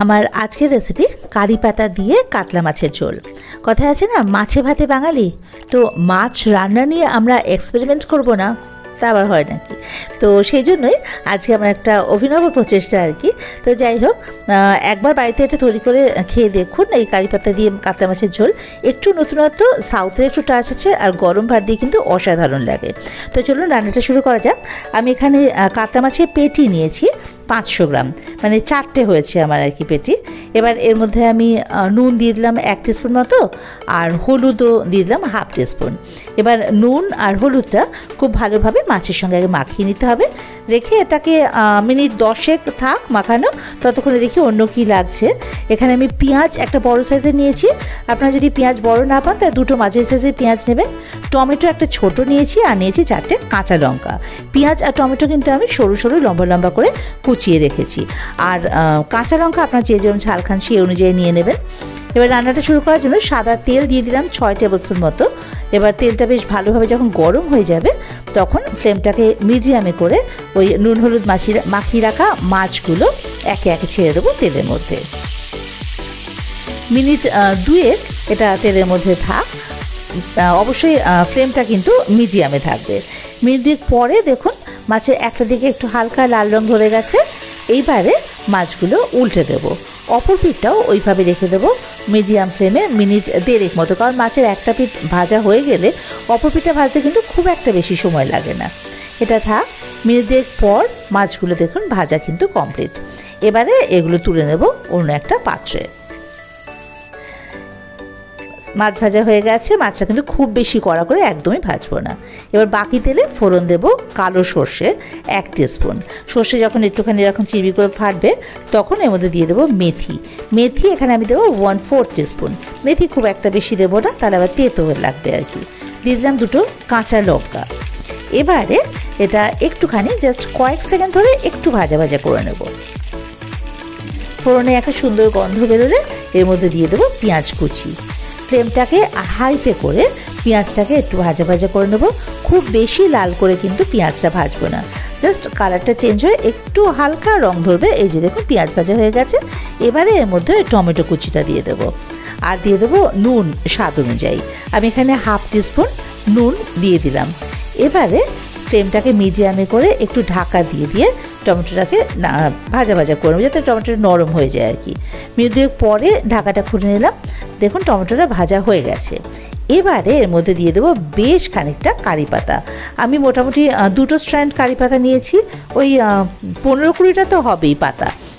আমার আজকের রেসিপি কারি পাতা দিয়ে কাতলা মাছের ঝোল। কথা আছে না, মাছে ভাতে বাঙালি। তো মাছ রান্না নিয়ে আমরা এক্সপেরিমেন্ট করব না, তা আবার হয় নাকি? তো সেই জন্যই আজকে আমার একটা অভিনব প্রচেষ্টা আর কি। তো যাই হোক, একবার বাড়িতে এটা তৈরি করে খেয়ে দেখুন, এই কারি পাতা দিয়ে কাতলা মাছের ঝোল। একটু নতুনত্ব, সাউথের একটু টাচ আছে, আর গরম ভাত দিয়ে কিন্তু অসাধারণ লাগে। তো চলুন রান্নাটা শুরু করা যাক। আমি এখানে কাতলা মাছের পেটি নিয়েছি 500 গ্রাম, মানে 4টে হয়েছে আমার আর কি পেটি। এবার এর মধ্যে আমি নুন দিয়ে দিলাম 1 টিস্পুন মতো, আর হলুদও দিয়ে দিলাম 1/2 টিস্পুন। এবার নুন আর হলুদটা খুব ভালোভাবে মাছের সঙ্গে আগে মাখিয়ে নিতে হবে, রেখে এটাকে মিনিট 10 থাক মাখানো। ততক্ষণে দেখি অন্য কি লাগছে। এখানে আমি পেঁয়াজ একটা বড় সাইজের নিয়েছি। আপনারা যদি পেঁয়াজ বড় না পান তাহলে 2টো মাঝারি সাইজের পেঁয়াজ নেবেন। টমেটো একটা ছোট নিয়েছি, আর নিয়েছি 4টে কাঁচা লঙ্কা। পেঁয়াজ আর টমেটো কিন্তু আমি সরু সরু লম্বা লম্বা করে কুচিয়ে রেখেছি। আর কাঁচা লঙ্কা আপনার যে যেমন ঝাল খান সেই অনুযায়ী নিয়ে নেবেন। এবার রান্নাটা শুরু করার জন্য সাদা তেল দিয়ে দিলাম 6 টেবিল স্পুন মতো। এবার তেলটা বেশ ভালোভাবে যখন গরম হয়ে যাবে তখন ফ্লেমটাকে মিডিয়ামে করে ওই নুন হলুদ মাখিয়ে রাখা মাছগুলো একে একে ছেড়ে দেবো তেলের মধ্যে। মিনিট 2 এটা তেলের মধ্যে থাক, অবশ্যই ফ্লেমটা কিন্তু মিডিয়ামে থাকবে। মিনিট 2 পরে দেখুন মাছের একটা দিকে একটু হালকা লাল রং ধরে গেছে। এইবারে মাছগুলো উল্টে দেবো, অপর পিঠটাও ওইভাবে রেখে দেবো মিডিয়াম ফ্লেমে মিনিট 1.5 মতো। কারণ মাছের একটা পিঠ ভাজা হয়ে গেলে অপর পিঠটা ভাজতে কিন্তু খুব একটা বেশি সময় লাগে না। এটা থাক। মিনিট 2 পর মাছগুলো দেখুন ভাজা কিন্তু কমপ্লিট। এবারে এগুলো তুলে নেব অন্য একটা পাত্রে। মাছ ভাজা হয়ে গেছে। মাছটা কিন্তু খুব বেশি কড়া করে একদমই ভাজবো না। এবার বাকি তেলে ফোড়ন দেব কালো সর্ষে 1 টিস্পুন। সর্ষে যখন একটুখানি এরকম চিবি করে ফাটবে তখন এর মধ্যে দিয়ে দেবো মেথি। মেথি এখানে আমি দেবো 1/4 টিস্পুন। মেথি খুব একটা বেশি দেবো না, তাহলে আবার তেতো হয়ে লাগবে আর কি। দিয়ে দিলাম 2টো কাঁচা লঙ্কা। এবারে এটা একটুখানি জাস্ট কয়েক সেকেন্ড ধরে একটু ভাজা ভাজা করে নেব। ফোড়নে একটা সুন্দর গন্ধ বেরোলে এর মধ্যে দিয়ে দেবো পেঁয়াজ কুচি। ফ্লেমটাকে হাইতে করে পেঁয়াজটাকে একটু ভাজা ভাজা করে নেব। খুব বেশি লাল করে কিন্তু পেঁয়াজটা ভাজবো না, জাস্ট কালারটা চেঞ্জ হয়ে একটু হালকা রং ধরবে। এই যে দেখুন পেঁয়াজ ভাজা হয়ে গেছে। এবারে এর মধ্যে টমেটো কুচিটা দিয়ে দেবো, আর দিয়ে দেবো নুন স্বাদ অনুযায়ী। আমি এখানে 1/2 টিস্পুন নুন দিয়ে দিলাম। এবারে ফ্লেমটাকে মিডিয়ামে করে একটু ঢাকা দিয়ে দিয়ে টমেটোটাকে ভাজা ভাজা করবো, যাতে টমেটোটা নরম হয়ে যায় আর কি। মিনিট 2 পরে ঢাকাটা খুলে নিলাম। দেখুন টমেটোটা ভাজা হয়ে গেছে। এবারে এর মধ্যে দিয়ে দেবো বেশ খানিকটা কারি পাতা। আমি মোটামুটি 2টো স্ট্র্যান্ড কারি পাতা নিয়েছি। ওই 15-20টা তো হবেই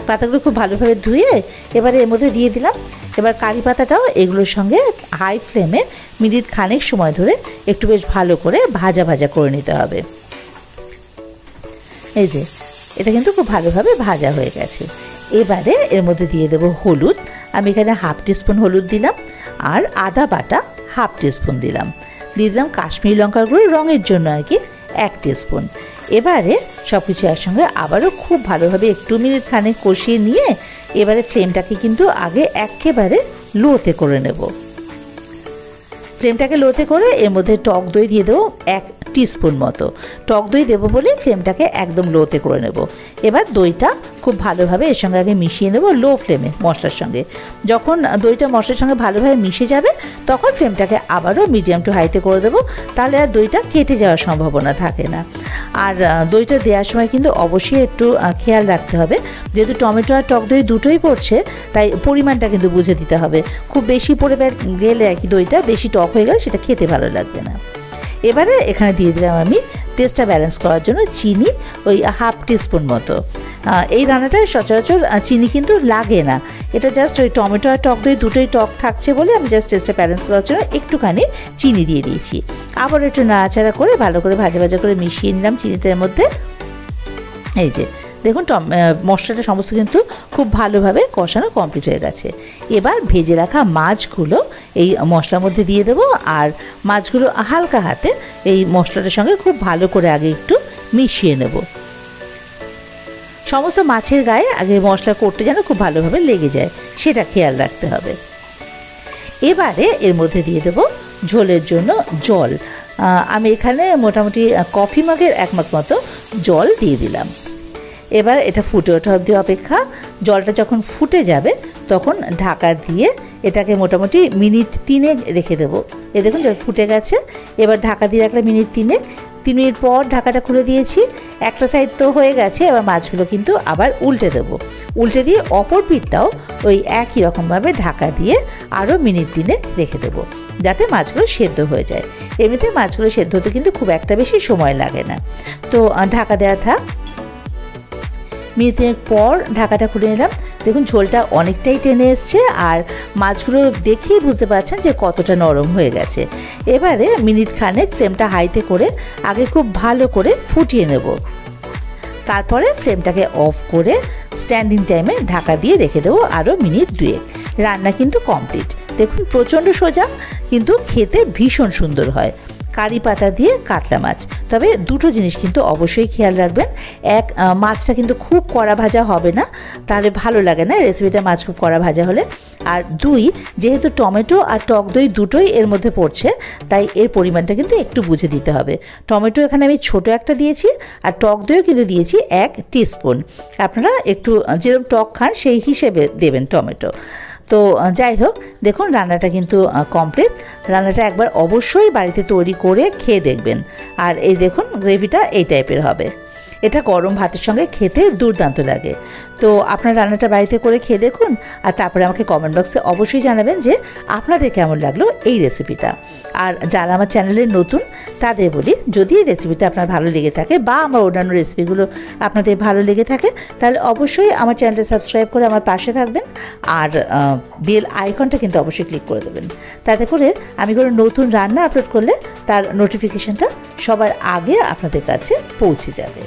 পাতাগুলো খুব ভালোভাবে ধুয়ে এবারে এর মধ্যে দিয়ে দিলাম। এবার কারি পাতাটাও এগুলোর সঙ্গে হাই ফ্লেমে মিনিট খানেক সময় ধরে একটু বেশ ভালো করে ভাজা ভাজা করে নিতে হবে। এই যে এটা কিন্তু খুব ভালোভাবে ভাজা হয়ে গেছে। এবারে এর মধ্যে দিয়ে দেবো হলুদ। আমি এখানে 1/2 টিস্পুন হলুদ দিলাম, আর আদা বাটা 1/2 টিস্পুন দিলাম। দিয়ে দিলাম কাশ্মীরি লঙ্কার গুঁড়ো রঙের জন্য আর কি 1 টিস্পুন। এবারে সব কিছু একসঙ্গে আবারও খুব ভালোভাবে একটু মিনিট খানেক কষিয়ে নিয়ে এবারে ফ্লেমটাকে কিন্তু আগে একেবারে লোতে করে নেব। ফ্লেমটাকে লোতে করে এর মধ্যে টক দই দিয়ে দেবো 1 টিস্পুন মতো। টক দই দেবো বলে ফ্লেমটাকে একদম লোতে করে নেব। এবার দইটা খুব ভালোভাবে এর সঙ্গে আগে মিশিয়ে নেব লো ফ্লেমে মশলার সঙ্গে। যখন দইটা মশলার সঙ্গে ভালোভাবে মিশে যাবে তখন ফ্লেমটাকে আবারও মিডিয়াম টু হাইতে করে দেবো, তাহলে আর দইটা কেটে যাওয়ার সম্ভাবনা থাকে না। আর দইটা দেওয়ার সময় কিন্তু অবশ্যই একটু খেয়াল রাখতে হবে, যেহেতু টমেটো আর টক দই দুটোই পড়ছে তাই পরিমাণটা কিন্তু বুঝে দিতে হবে। খুব বেশি পড়ে গেলে আর কি দইটা বেশি টক হয়ে গেলে সেটা খেতে ভালো লাগবে না। এবারে এখানে দিয়ে দিলাম আমি টেস্টটা ব্যালেন্স করার জন্য চিনি, ওই 1/2 টিস্পুন মতো। এই রান্নাটায় সচরাচর চিনি কিন্তু লাগে না, এটা জাস্ট ওই টমেটো আর টক দই দুটোই টক থাকছে বলে আমি জাস্ট টেস্টটা ব্যালেন্স করার জন্য একটুখানি চিনি দিয়ে দিয়েছি। আবার একটু নাড়াচাড়া করে ভালো করে ভাজা ভাজা করে মিশিয়ে নিলাম চিনিটার মধ্যে। এই যে দেখুন মশলাটা সমস্ত কিন্তু খুব ভালোভাবে কষানো কমপ্লিট হয়ে গেছে। এবার ভেজে রাখা মাছগুলো এই মশলার মধ্যে দিয়ে দেবো, আর মাছগুলো হালকা হাতে এই মশলাটার সঙ্গে খুব ভালো করে আগে একটু মিশিয়ে নেব। সমস্ত মাছের গায়ে আগে মশলা করতে যেন খুব ভালোভাবে লেগে যায় সেটা খেয়াল রাখতে হবে। এবারে এর মধ্যে দিয়ে দেবো ঝোলের জন্য জল। আমি এখানে মোটামুটি কফি মগের 1 মগ মতো জল দিয়ে দিলাম। এবার এটা ফুটে ওঠা অবধি অপেক্ষা। জলটা যখন ফুটে যাবে তখন ঢাকা দিয়ে এটাকে মোটামুটি মিনিট 3 রেখে দেবো। এ দেখুন জল ফুটে গেছে, এবার ঢাকা দিয়ে রাখলে মিনিট 3। 3 মিনিট পর ঢাকাটা খুলে দিয়েছি। একটা সাইড তো হয়ে গেছে, এবার মাছগুলো কিন্তু আবার উল্টে দেবো। উল্টে দিয়ে অপর পিঠটাও ওই একই রকমভাবে ঢাকা দিয়ে আরও মিনিট 3 রেখে দেবো, যাতে মাছগুলো সেদ্ধ হয়ে যায়। এমনিতে মাছগুলো সেদ্ধ হতে কিন্তু খুব একটা বেশি সময় লাগে না। তো ঢাকা দেওয়া থাক। মিনিট 3 পর ঢাকাটা খুলে নিলাম। দেখুন ঝোলটা অনেকটাই টেনে এসছে, আর মাছগুলো দেখেই বুঝতে পারছেন যে কতটা নরম হয়ে গেছে। এবারে মিনিট খানেক ফ্লেমটা হাইতে করে আগে খুব ভালো করে ফুটিয়ে নেব। তারপরে ফ্লেমটাকে অফ করে স্ট্যান্ডিং টাইমে ঢাকা দিয়ে রেখে দেবো আরও মিনিট 2। রান্না কিন্তু কমপ্লিট। দেখুন প্রচণ্ড সোজা, কিন্তু খেতে ভীষণ সুন্দর হয়। কারি পাতা দিয়ে কাতলা মাছ। তবে দুটো জিনিস কিন্তু অবশ্যই খেয়াল রাখবেন। এক, মাছটা কিন্তু খুব কড়া ভাজা হবে না, তাহলে ভালো লাগে না রেসিপিটা মাছ খুব কড়া ভাজা হলে। আর 2, যেহেতু টমেটো আর টক দই দুটোই এর মধ্যে পড়ছে, তাই এর পরিমাণটা কিন্তু একটু বুঝে দিতে হবে। টমেটো এখানে আমি ছোট একটা দিয়েছি, আর টক দইও কিন্তু দিয়েছি 1 টিস্পুন। আপনারা একটু যেরকম টক খান সেই হিসেবে দেবেন টমেটো। তো যাই হোক, দেখুন রান্নাটা কিন্তু কমপ্লিট। রান্নাটা একবার অবশ্যই বাড়িতে তৈরি করে খেয়ে দেখবেন। আর এই দেখুন গ্রেভিটা এই টাইপের হবে। এটা গরম ভাতের সঙ্গে খেতে দুর্দান্ত লাগে। তো আপনার রান্নাটা বাড়িতে করে খেয়ে দেখুন, আর তারপরে আমাকে কমেন্ট বক্সে অবশ্যই জানাবেন যে আপনাদের কেমন লাগলো এই রেসিপিটা। আর যারা আমার চ্যানেলে নতুন তাদের বলি, যদি এই রেসিপিটা আপনার ভালো লেগে থাকে বা আমার অন্যান্য রেসিপিগুলো আপনাদের ভালো লেগে থাকে, তাহলে অবশ্যই আমার চ্যানেলটা সাবস্ক্রাইব করে আমার পাশে থাকবেন। আর বেল আইকনটা কিন্তু অবশ্যই ক্লিক করে দেবেন, তাতে করে আমি কোনো নতুন রান্না আপলোড করলে তার নোটিফিকেশনটা সবার আগে আপনাদের কাছে পৌঁছে যাবে।